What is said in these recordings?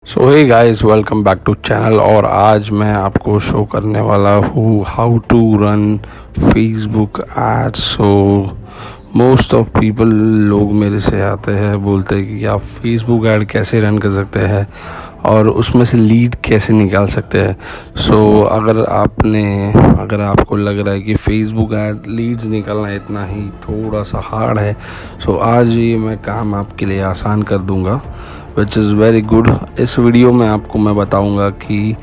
So hey guys, welcome back to channel. और आज मैं आपको शो करने वाला हूँ how to run Facebook ads. So most of people, लोग मेरे से आते हैं, बोलते हैं कि आप फेसबुक ऐड कैसे रन कर सकते हैं और उसमें से लीड कैसे निकाल सकते हैं। सो अगर आपको लग रहा है कि फेसबुक ऐड लीड्स निकालना इतना ही थोड़ा सा हार्ड है, सो आज ये मैं काम आपके लिए आसान कर दूंगा, विच इज़ वेरी गुड। इस वीडियो में आपको मैं बताऊंगा कि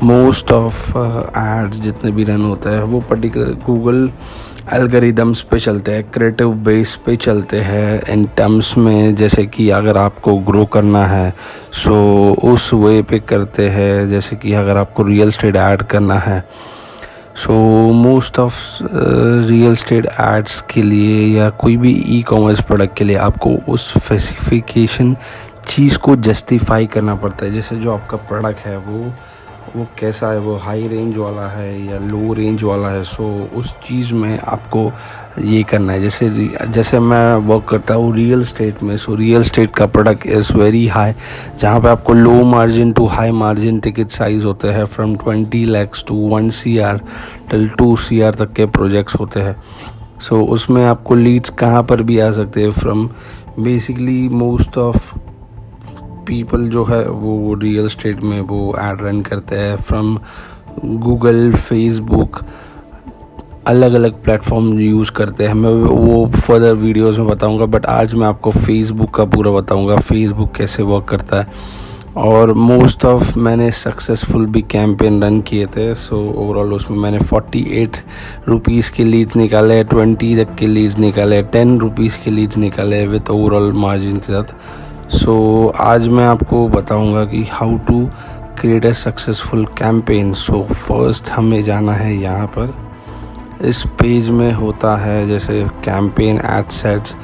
मोस्ट ऑफ एड्स जितने भी रन होते हैं वो पर्टिकुलर गूगल एल्गोरिदम्स पे चलते हैं, क्रिएटिव बेस पे चलते हैं इन टर्म्स में। जैसे कि अगर आपको ग्रो करना है सो उस वे पे करते हैं। जैसे कि अगर आपको रियल एस्टेट ऐड करना है so most of real estate ads के लिए या कोई भी ई कॉमर्स प्रोडक्ट के लिए आपको उस स्पेसिफिकेशन चीज़ को जस्टिफाई करना पड़ता है। जैसे जो आपका प्रोडक्ट है वो कैसा है, वो हाई रेंज वाला है या लो रेंज वाला है। सो उस चीज़ में आपको ये करना है। जैसे मैं वर्क करता हूँ रियल एस्टेट में, सो रियल एस्टेट का प्रोडक्ट इज़ वेरी हाई, जहाँ पे आपको low margin to high margin ticket size होते हैं from 20 lakhs to 1 CR till 2 CR तक के प्रोजेक्ट्स होते हैं। सो उसमें आपको लीड्स कहाँ पर भी आ सकते हैं from, basically most of people जो है वो रियल एस्टेट में वो ऐड रन करते हैं फ्रॉम गूगल, फेसबुक, अलग अलग प्लेटफॉर्म यूज़ करते हैं। मैं वो फर्दर वीडियोस में बताऊंगा, बट आज मैं आपको फेसबुक का पूरा बताऊंगा, फेसबुक कैसे वर्क करता है। और मोस्ट ऑफ मैंने सक्सेसफुल भी कैंपेन रन किए थे। सो ओवरऑल उसमें मैंने 48 रुपीज़ के लीड्स निकाले, 20 तक के लीड्स निकाले, 10 रुपीज़ के लीड्स निकाले विद ओवरऑल मार्जिन के साथ। सो आज मैं आपको बताऊंगा कि how to create a successful campaign. So first हमें जाना है यहाँ पर, इस पेज में होता है जैसे कैंपेन, एड सेट्स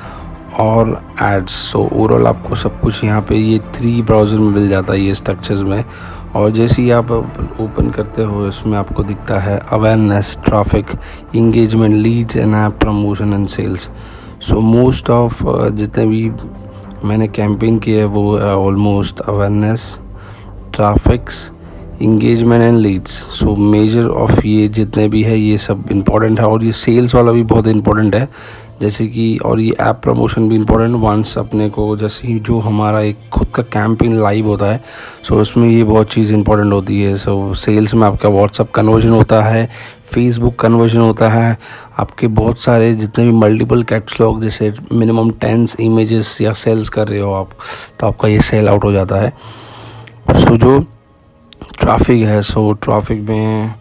और एड्स। सो ओवरऑल आपको सब कुछ यहाँ पे ये 3 ब्राउज़र में मिल जाता है ये स्ट्रक्चर्स में। और जैसे ही आप ओपन करते हो इसमें आपको दिखता है awareness, traffic, engagement, leads and app promotion and sales. So most of जितने भी मैंने कैंपेन किया है वो almost awareness, traffics, engagement and leads. So major of ये जितने भी है ये सब इम्पोर्टेंट है। और ये सेल्स वाला भी बहुत इम्पोर्टेंट है, जैसे कि, और ये ऐप प्रमोशन भी इम्पोर्टेंट। वंस अपने को जैसे ही जो हमारा एक खुद का कैंपेन लाइव होता है सो उसमें ये बहुत चीज़ इंपॉर्टेंट होती है। सो सेल्स में आपका व्हाट्सअप कन्वर्जन होता है, फेसबुक कन्वर्जन होता है, आपके बहुत सारे जितने भी मल्टीपल कैटलॉग, जैसे मिनिमम 10 इमेजेस या सेल्स कर रहे हो आप, तो आपका ये सेल आउट हो जाता है। सो जो ट्रैफिक है, सो ट्रैफिक में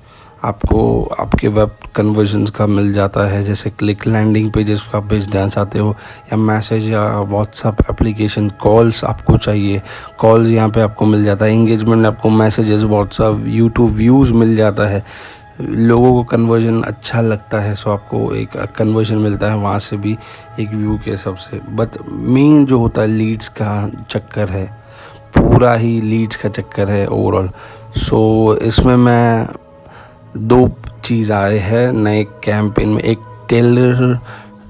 आपको आपके वेब कन्वर्जन्स का मिल जाता है, जैसे क्लिक, लैंडिंग पेजेस पर आप भेजना चाहते हो, या मैसेज या व्हाट्सअप एप्लीकेशन कॉल्स आपको चाहिए, कॉल्स यहाँ पे आपको मिल जाता है। इंगेजमेंट आपको मैसेजेस, व्हाट्सअप, यूट्यूब व्यूज़ मिल जाता है। लोगों को कन्वर्जन अच्छा लगता है सो आपको एक कन्वर्जन मिलता है वहाँ से भी एक व्यू के हिसाब से। बट मेन जो होता है लीड्स का चक्कर है, पूरा ही लीड्स का चक्कर है ओवरऑल। सो इसमें मैं 2 चीज़ आ रहे हैं नए कैंपेन में, एक टेलर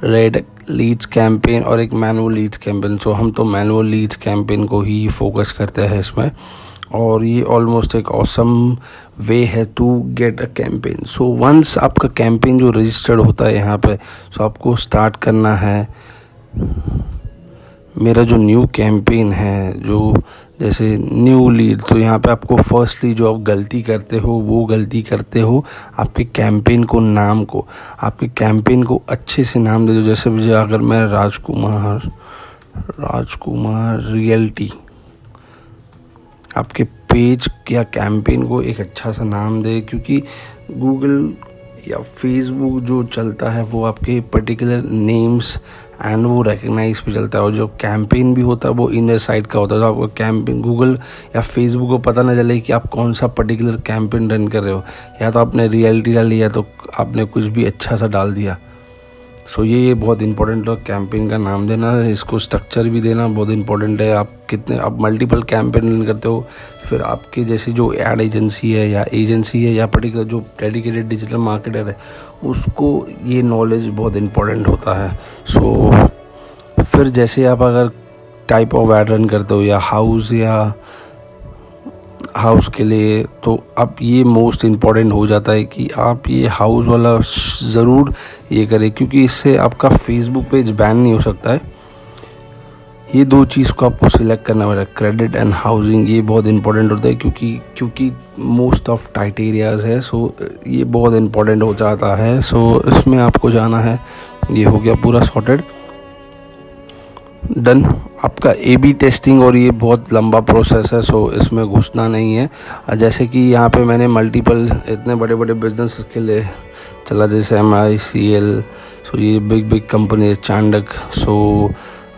रेड लीड्स कैंपेन और एक मैनुअल लीड्स कैंपेन। सो हम तो मैनुअल लीड्स कैंपेन को ही फोकस करते हैं इसमें, और ये ऑलमोस्ट एक ऑसम वे है to get a campaign. So once आपका कैंपेन जो रजिस्टर्ड होता है यहाँ पे, सो आपको स्टार्ट करना है। मेरा जो न्यू कैंपेन है, जो जैसे न्यू लीड, तो यहाँ पे आपको फर्स्टली जो आप गलती करते हो वो गलती करते हो आपके कैंपेन को, नाम को, आपके कैंपेन को अच्छे से नाम दे दो। जैसे मुझे अगर मैं राजकुमार रियल्टी, आपके पेज या कैंपेन को एक अच्छा सा नाम दे, क्योंकि गूगल या फेसबुक जो चलता है वो आपके पर्टिकुलर नेम्स एंड वो रिकग्नाइज पे चलता है। और जो कैंपेन भी होता है वो इनर साइड का होता है, तो आपको कैंपेन गूगल या फेसबुक को पता ना चले कि आप कौन सा पर्टिकुलर कैंपेन रन कर रहे हो। या तो आपने रियलिटी डाली या तो आपने कुछ भी अच्छा सा डाल दिया। सो ये बहुत इंपॉर्टेंट है, कैंपेन का नाम देना, इसको स्ट्रक्चर भी देना बहुत इंपॉर्टेंट है। आप मल्टीपल कैंपेन रन करते हो, फिर आपके जैसे जो एड एजेंसी है या पर्टिकुलर जो डेडिकेटेड डिजिटल मार्केटर है उसको ये नॉलेज बहुत इंपॉर्टेंट होता है। सो फिर जैसे आप अगर टाइप ऑफ एड रन करते हो या हाउस या हाउस के लिए, तो अब ये मोस्ट इम्पॉर्टेंट हो जाता है कि आप ये हाउस वाला ज़रूर ये करें, क्योंकि इससे आपका फेसबुक पेज बैन नहीं हो सकता है। ये दो चीज़ को आपको सिलेक्ट करना पड़ेगा, क्रेडिट एंड हाउसिंग। ये बहुत इंपॉर्टेंट होता है क्योंकि मोस्ट ऑफ टाइट एरियाज़ है, सो ये बहुत इंपॉर्टेंट हो जाता है। सो इसमें आपको जाना है। ये हो गया पूरा सॉर्टेड, डन। आपका A/B टेस्टिंग, और ये बहुत लंबा प्रोसेस है, सो इसमें घुसना नहीं है। जैसे कि यहाँ पे मैंने मल्टीपल इतने बड़े बड़े बिजनेस के लिए चला, जैसे MICL, सो ये बिग कंपनी है, चांडक। सो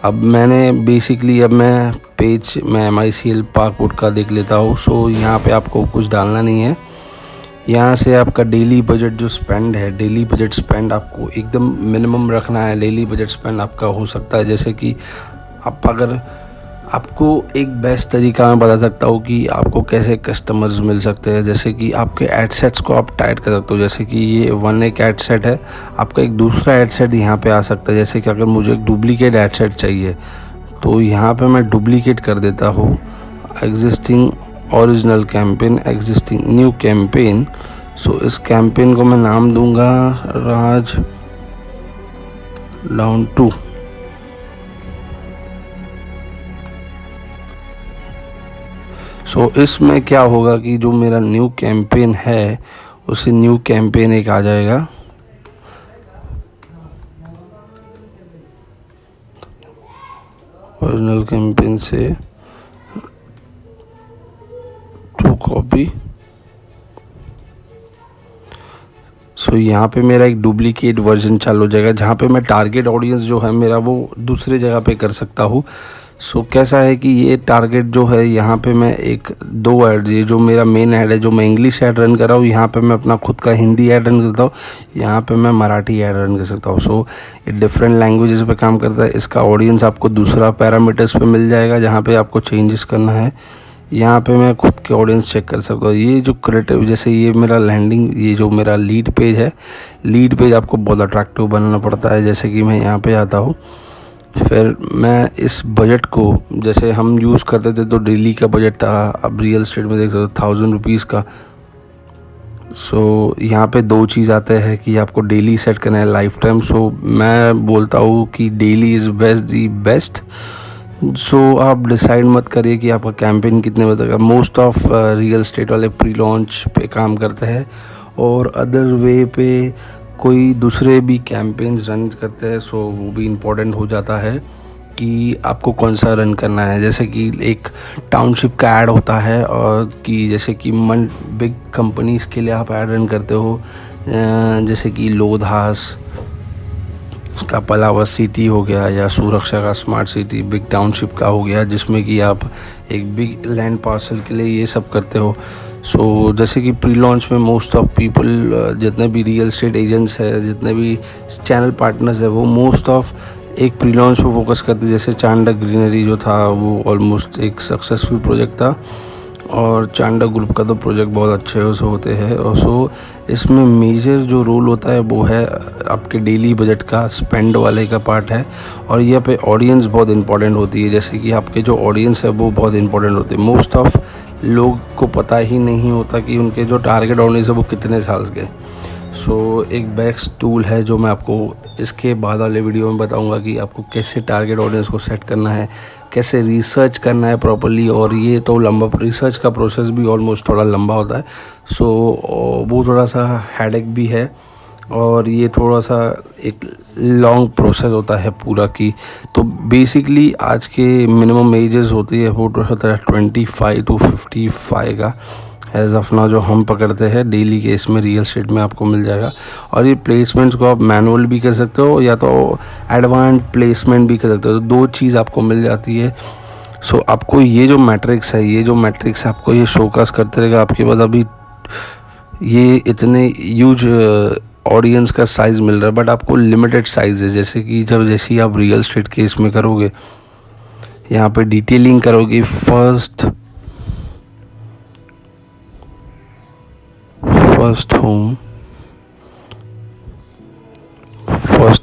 अब मैंने बेसिकली मैं पेज में MICL पार्कवुड का देख लेता हूँ। सो यहाँ पे आपको कुछ डालना नहीं है। यहाँ से आपका डेली बजट जो स्पेंड है, डेली बजट स्पेंड आपको एकदम मिनिमम रखना है। डेली बजट स्पेंड आपका हो सकता है, जैसे कि अगर आपको एक बेस्ट तरीका मैं बता सकता हूँ कि आपको कैसे कस्टमर्स मिल सकते हैं। जैसे कि आपके एड सेट्स को आप टाइट कर सकते हो, जैसे कि ये एक एड सेट है, आपका एक दूसरा एड सेट यहाँ पे आ सकता है। जैसे कि अगर मुझे एक डुप्लीकेट एड सेट चाहिए, तो यहाँ पे मैं डुप्लीकेट कर देता हूँ, existing original campaign, existing new campaign. So इस कैंपेन को मैं नाम दूंगा राज डाउन टू। सो इसमें क्या होगा कि जो मेरा न्यू कैंपेन है, उसे न्यू कैंपेन एक आ जाएगा। ओरिजिनल कैंपेन से टू कॉपी। सो यहाँ पे मेरा एक डुप्लीकेट वर्जन चालू हो जाएगा, जहाँ पे मैं टारगेट ऑडियंस जो है मेरा वो दूसरे जगह पे कर सकता हूँ। सो कैसा है कि ये टारगेट जो है, यहाँ पे मैं एक दो ऐड, ये जो मेरा मेन ऐड है, जो मैं इंग्लिश ऐड रन कर रहा हूँ, यहाँ पे मैं अपना खुद का हिंदी ऐड रन करता हूँ, यहाँ पे मैं मराठी ऐड रन कर सकता हूँ। सो ये डिफरेंट लैंग्वेजेस पे काम करता है। इसका ऑडियंस आपको दूसरा पैरामीटर्स पे मिल जाएगा, जहाँ पे आपको चेंजेस करना है। यहाँ पे मैं खुद के ऑडियंस चेक कर सकता हूँ। ये जो क्रिएटिव, जैसे ये मेरा लैंडिंग, ये जो मेरा लीड पेज है, लीड पेज आपको बहुत अट्रैक्टिव बनाना पड़ता है। जैसे कि मैं यहाँ पे आता हूँ, फिर मैं इस बजट को, जैसे हम यूज़ करते थे तो डेली का बजट था, अब रियल स्टेट में देख सकते हो 1000 रुपीज़ का। सो यहाँ पे दो चीज़ आते हैं कि आपको डेली सेट करना है, लाइफ टाइम। सो मैं बोलता हूँ कि डेली इज़ बेस्ट। सो आप डिसाइड मत करिए कि आपका कैंपेन कितने बजे तक। मोस्ट ऑफ रियल स्टेट वाले प्री लॉन्च पे काम करते हैं, और अदर वे पे कोई दूसरे भी कैंपेन्स रन करते हैं। सो वो भी इम्पोर्टेंट हो जाता है कि आपको कौन सा रन करना है। जैसे कि एक टाउनशिप का ऐड होता है, और कि जैसे कि बिग कंपनीज़ के लिए आप ऐड रन करते हो, जैसे कि लोधास का पलावा सिटी हो गया, या सुरक्षा का स्मार्ट सिटी, बिग टाउनशिप का हो गया, जिसमें कि आप एक बिग लैंड पार्सल के लिए ये सब करते हो। सो जैसे कि प्री लॉन्च में मोस्ट ऑफ पीपल, जितने भी रियल एस्टेट एजेंट्स हैं, जितने भी चैनल पार्टनर्स है, वो मोस्ट ऑफ एक प्री लॉन्च पे फोकस करते। जैसे चांडक ग्रीनरी जो था, वो ऑलमोस्ट एक सक्सेसफुल प्रोजेक्ट था, और चांडक ग्रुप का तो प्रोजेक्ट बहुत अच्छे से होते हैं। और सो इसमें मेजर जो रोल होता है वो है आपके डेली बजट का, स्पेंड वाले का पार्ट है। और यहाँ पे ऑडियंस बहुत इंपॉर्टेंट होती है, जैसे कि आपके जो ऑडियंस है वो बहुत इंपॉर्टेंट होते हैं। मोस्ट ऑफ लोग को पता ही नहीं होता कि उनके जो टारगेट ऑडियंस है वो कितने साल के। सो एक बेस्ट टूल है जो मैं आपको इसके बाद वाले वीडियो में बताऊंगा कि आपको कैसे टारगेट ऑडियंस को सेट करना है, कैसे रिसर्च करना है प्रॉपर्ली। और ये तो लंबा, रिसर्च का प्रोसेस भी ऑलमोस्ट थोड़ा लंबा होता है। सो वो थोड़ा सा हेडेक भी है, और ये थोड़ा सा एक लॉन्ग प्रोसेस होता है पूरा की। तो बेसिकली आज के मिनिमम एजेस होती है, वो होता है 25 to 55 का एज ऑफ नाउ, जो हम पकड़ते हैं डेली के। इसमें रियल स्टेट में आपको मिल जाएगा। और ये प्लेसमेंट्स को आप मैनुअल भी कर सकते हो, या तो एडवांस प्लेसमेंट भी कर सकते हो, तो दो चीज़ आपको मिल जाती है। सो आपको ये जो मैट्रिक्स है, ये जो मैट्रिक्स आपको ये शोकास करते रहेगा। आपके पास अभी ये इतने ह्यूज ऑडियंस का साइज़ मिल रहा है, बट आपको लिमिटेड साइज़ है। जैसे कि जैसे ही आप रियल स्टेट के इसमें करोगे, यहाँ पे डिटेलिंग करोगे, फर्स्ट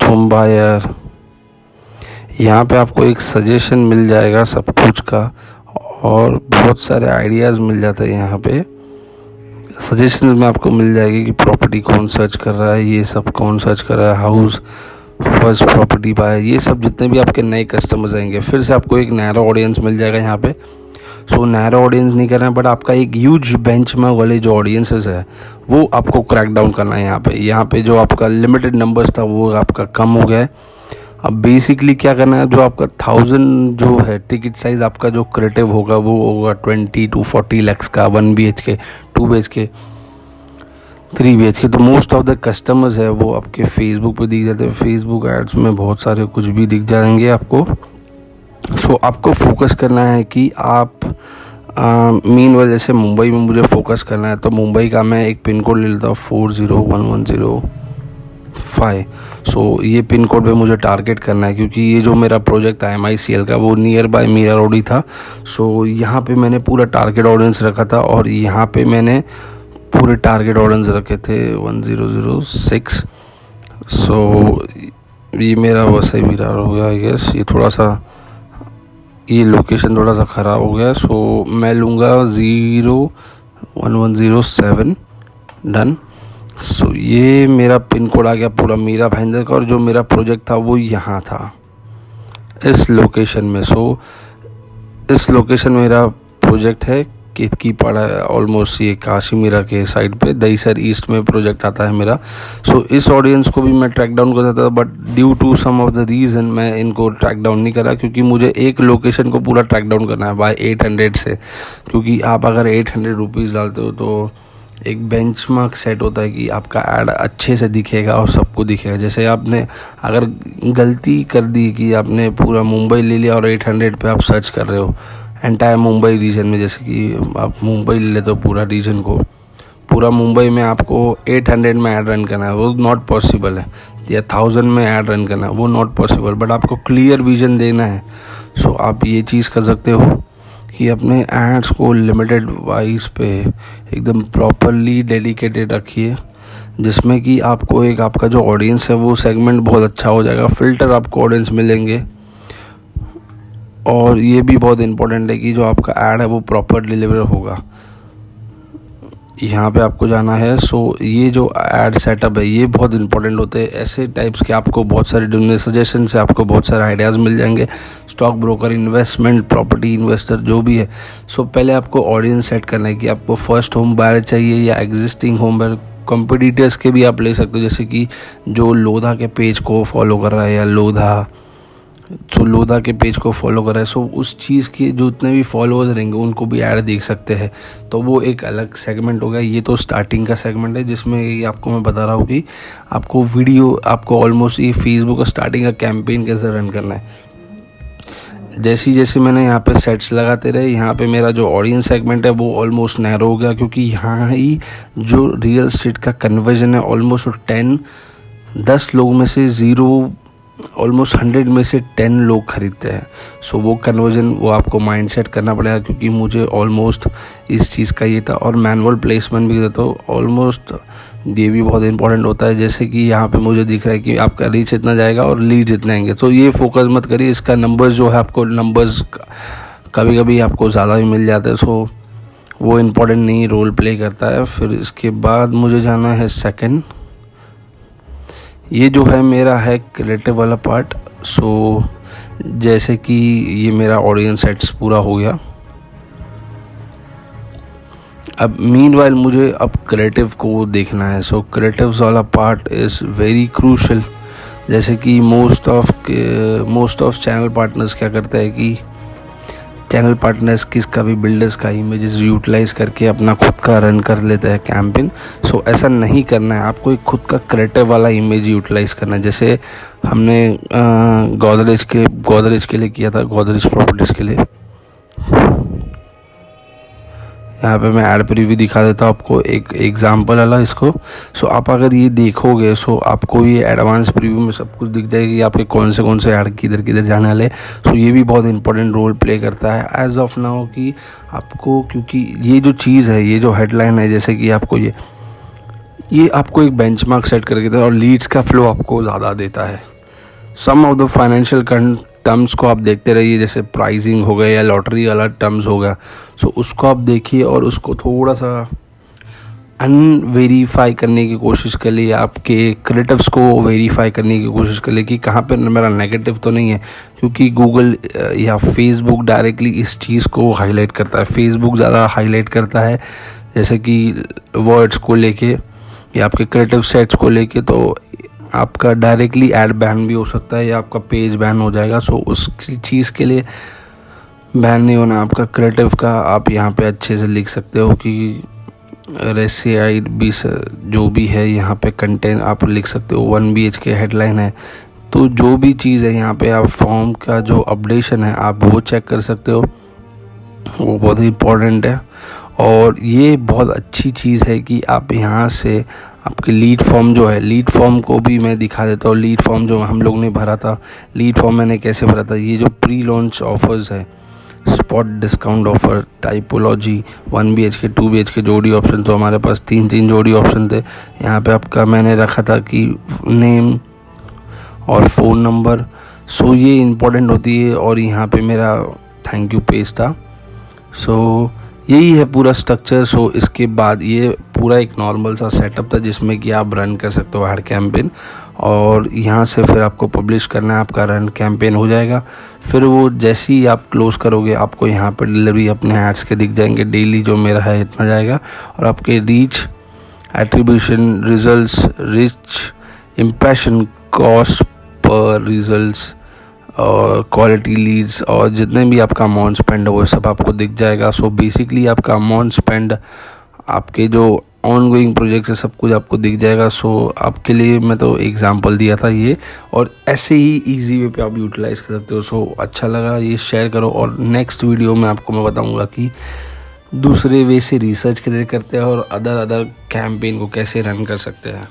होम बायर, यहाँ पे आपको एक सजेशन मिल जाएगा सब कुछ का। और बहुत सारे आइडियाज़ मिल जाते हैं यहाँ पे। सजेशंस में आपको मिल जाएगी कि प्रॉपर्टी कौन सर्च कर रहा है, ये सब कौन सर्च कर रहा है, हाउस फर्स्ट प्रॉपर्टी बाय, ये सब जितने भी आपके नए कस्टमर्स आएंगे। फिर से आपको एक नैरो ऑडियंस मिल जाएगा यहाँ पे। सो नैरो ऑडियंस नहीं करना है, बट आपका एक ह्यूज बेंचमार्क वाले जो ऑडियंसेस है वो आपको क्रैक डाउन करना है। यहाँ पे जो आपका लिमिटेड नंबर्स था वो आपका कम हो गया है। अब बेसिकली क्या करना है, जो आपका 1000 जो है टिकट साइज़ आपका जो क्रिएटिव होगा वो होगा 20 to 40 lakhs का, 1 BHK, 2 BHK, 3 BHK। तो मोस्ट ऑफ द कस्टमर्स है वो आपके फेसबुक पे दिख जाते हैं। फेसबुक एड्स में बहुत सारे कुछ भी दिख जाएंगे आपको। सो आपको फोकस करना है कि आप मेन वजह से मुंबई में मुझे फोकस करना है, तो मुंबई का मैं एक पिन कोड ले लेता हूँ 401105। सो ये पिन कोड पे मुझे टारगेट करना है, क्योंकि ये जो मेरा प्रोजेक्ट था MICL का वो नियर बाय मीरा रोड ही था। सो यहाँ पे मैंने पूरा टारगेट ऑडियंस रखा था, और यहाँ पे मैंने पूरे टारगेट ऑडियंस रखे थे 1006। सो ये मेरा वैसे मीरा हो गया आई गेस। ये थोड़ा सा ये लोकेशन थोड़ा सा ख़राब हो गया। सो मैं लूँगा 01107 डन। सो ये मेरा पिन कोड आ गया पूरा मीरा भाईंदर का, और जो मेरा प्रोजेक्ट था वो यहाँ था इस लोकेशन में। सो इस लोकेशन मेरा प्रोजेक्ट है केतकी पाड़ा, ऑलमोस्ट ये काशी मीरा के साइड पे दहीसर ईस्ट में प्रोजेक्ट आता है मेरा। सो इस ऑडियंस को भी मैं ट्रैक डाउन कर देता था, but due to some of the reason मैं इनको ट्रैक डाउन नहीं करा, क्योंकि मुझे एक लोकेशन को पूरा ट्रैक डाउन करना है बाय 800 से। क्योंकि आप अगर 800 रुपीज़ डालते हो तो एक बेंचमार्क सेट होता है कि आपका ऐड अच्छे से दिखेगा और सबको दिखेगा। जैसे आपने अगर गलती कर दी कि आपने पूरा मुंबई ले लिया और 800 पे आप सर्च कर रहे हो एंटायर मुंबई रीजन में, जैसे कि आप मुंबई ले लेते हो पूरा रीजन को, पूरा मुंबई में आपको 800 में ऐड रन करना है, वो नॉट पॉसिबल है। या 1000 में ऐड रन करना है, वो नॉट पॉसिबल, बट आपको क्लियर विजन देना है। सो आप ये चीज़ कर सकते हो कि अपने एड्स को लिमिटेड वाइज पे एकदम प्रॉपरली डेडिकेटेड रखिए, जिसमें कि आपको एक आपका जो ऑडियंस है वो सेगमेंट बहुत अच्छा हो जाएगा। फ़िल्टर आपको ऑडियंस मिलेंगे, और ये भी बहुत इम्पोर्टेंट है कि जो आपका ऐड है वो प्रॉपर डिलीवर होगा। यहाँ पे आपको जाना है। सो ये जो ऐड सेटअप है ये बहुत इंपॉर्टेंट होते हैं। ऐसे टाइप्स के आपको बहुत सारे सजेशन से आपको बहुत सारे आइडियाज़ मिल जाएंगे। Stock broker, investment, property investor जो भी है। सो पहले आपको ऑडियंस सेट करना है कि आपको फर्स्ट होम बायर चाहिए या एग्जिस्टिंग होम बायर। कॉम्पिटिटर्स के भी आप ले सकते हो, जैसे कि जो लोधा के पेज को फॉलो कर रहा है या लोधा के पेज को फॉलो कर रहा है। सो उस चीज़ के जो जितने भी फॉलोअर्स रहेंगे उनको भी ऐड देख सकते हैं। तो वो एक अलग सेगमेंट हो गया। ये तो स्टार्टिंग का सेगमेंट है, जिसमें ये आपको मैं बता रहा हूँ कि आपको वीडियो आपको ऑलमोस्ट ये फेसबुक का स्टार्टिंग का कैंपेन कैसे रन करना है। जैसे जैसे मैंने यहाँ पे सेट्स लगाते रहे, यहाँ पे मेरा जो ऑडियंस सेगमेंट है वो ऑलमोस्ट नैरो हो गया, क्योंकि यहाँ ही जो रियल एस्टेट का कन्वर्जन है ऑलमोस्ट 10 लोग में से 100 में से 10 लोग खरीदते हैं। सो वो कन्वर्जन वो आपको माइंडसेट करना पड़ेगा, क्योंकि मुझे ऑलमोस्ट इस चीज़ का ये था। और मैनुअल प्लेसमेंट भी देता हूँ ऑलमोस्ट, ये भी बहुत इंपॉर्टेंट होता है। जैसे कि यहाँ पे मुझे दिख रहा है कि आपका रीच इतना जाएगा और लीड जितने आएंगे, तो ये फोकस मत करिए। इसका नंबर्स जो है आपको नंबर्स कभी कभी आपको ज़्यादा भी मिल जाते हैं। सो वो इम्पोर्टेंट नहीं रोल प्ले करता है। फिर इसके बाद मुझे जाना है सेकंड, ये जो है मेरा है क्रिएटिव वाला पार्ट। सो जैसे कि ये मेरा ऑडियंस सेट्स पूरा हो गया। अब मीनवाइल मुझे अब क्रिएटिव को देखना है। सो क्रिएटिव वाला पार्ट इज़ वेरी क्रूशल। जैसे कि मोस्ट ऑफ चैनल पार्टनर्स क्या करते हैं कि चैनल पार्टनर्स किसका भी बिल्डर्स का इमेजेस यूटिलाइज करके अपना खुद का रन कर लेते हैं कैंपेन। सो ऐसा नहीं करना है, आपको एक खुद का क्रिएटिव वाला इमेज यूटिलाइज करना है। जैसे हमने गोदरेज के लिए किया था, गोदरेज प्रॉपर्टीज़ के लिए। यहाँ पे मैं ऐड प्रीव्यू दिखा देता हूँ आपको, एक एग्जांपल वाला इसको। सो आप अगर ये देखोगे, सो आपको ये एडवांस प्रीव्यू में सब कुछ दिख जाएगा कि आपके कौन से ऐड किधर जाने वाले। सो ये भी बहुत इंपॉर्टेंट रोल प्ले करता है एज ऑफ नाउ कि आपको, क्योंकि ये जो चीज़ है, ये जो हेडलाइन है, जैसे कि आपको ये आपको एक बेंचमार्क सेट करके देता है और लीड्स का फ्लो आपको ज़्यादा देता है। सम ऑफ द फाइनेंशियल टर्म्स को आप देखते रहिए, जैसे प्राइसिंग हो गया या लॉटरी वाला टर्म्स होगा, सो उसको आप देखिए और उसको थोड़ा सा अनवेरीफाई करने की कोशिश कर लिए, आपके क्रिएटिव्स को वेरीफाई करने की कोशिश कर लिए कि कहाँ पर मेरा नेगेटिव तो नहीं है, क्योंकि गूगल या फेसबुक डायरेक्टली इस चीज़ को हाईलाइट करता है। फेसबुक ज़्यादा हाईलाइट करता है जैसे कि वर्ड्स को लेके या आपके क्रिएटिव सेट्स को लेके, तो आपका डायरेक्टली ऐड बैन भी हो सकता है या आपका पेज बैन हो जाएगा। सो उस चीज़ के लिए बैन नहीं होना आपका क्रिएटिव का, आप यहाँ पे अच्छे से लिख सकते हो कि रेसियाइड भी जो भी है यहाँ पे कंटेंट आप लिख सकते हो। 1 BHK हेडलाइन है, तो जो भी चीज़ है यहाँ पे आप फॉर्म का जो अपडेशन है आप वो चेक कर सकते हो, वो बहुत ही इम्पोर्टेंट है। और ये बहुत अच्छी चीज़ है कि आप यहाँ से आपके लीड फॉर्म जो है, लीड फॉर्म को भी मैं दिखा देता हूँ। लीड फॉर्म जो हम लोग ने भरा था, लीड फॉर्म मैंने कैसे भरा था, ये जो प्री लॉन्च ऑफर्स है, spot discount offer, typology, 1 BHK 2 BHK जोड़ी ऑप्शन, तो हमारे पास 3 जोड़ी ऑप्शन थे। यहाँ पे आपका मैंने रखा था कि नेम और फ़ोन नंबर, सो ये इम्पोर्टेंट होती है। और यहाँ पे मेरा थैंक यू पेज था। सो यही है पूरा स्ट्रक्चर। सो इसके बाद ये पूरा एक नॉर्मल सा सेटअप था जिसमें कि आप रन कर सकते हो ऐड कैंपेन, और यहाँ से फिर आपको पब्लिश करना है, आपका रन कैंपेन हो जाएगा। फिर वो जैसे ही आप क्लोज़ करोगे आपको यहाँ पर डिलीवरी अपने एड्स के दिख जाएंगे, डेली जो मेरा है इतना जाएगा। और आपके reach, attribution, results, rich, impression, cost per results और क्वालिटी लीड्स और जितने भी आपका अमाउंट स्पेंड है वो सब आपको दिख जाएगा। सो बेसिकली आपका अमाउंट स्पेंड, आपके जो ऑन गोइंग प्रोजेक्ट्स है, सब कुछ आपको दिख जाएगा। सो आपके लिए मैं तो एग्जांपल दिया था ये, और ऐसे ही इजी वे पे आप यूटिलाइज़ कर सकते हो। सो अच्छा लगा ये शेयर करो, और नेक्स्ट वीडियो में आपको मैं बताऊंगा कि दूसरे वे से रिसर्च कैसे करते हैं और अदर कैंपेन को कैसे रन कर सकते हैं।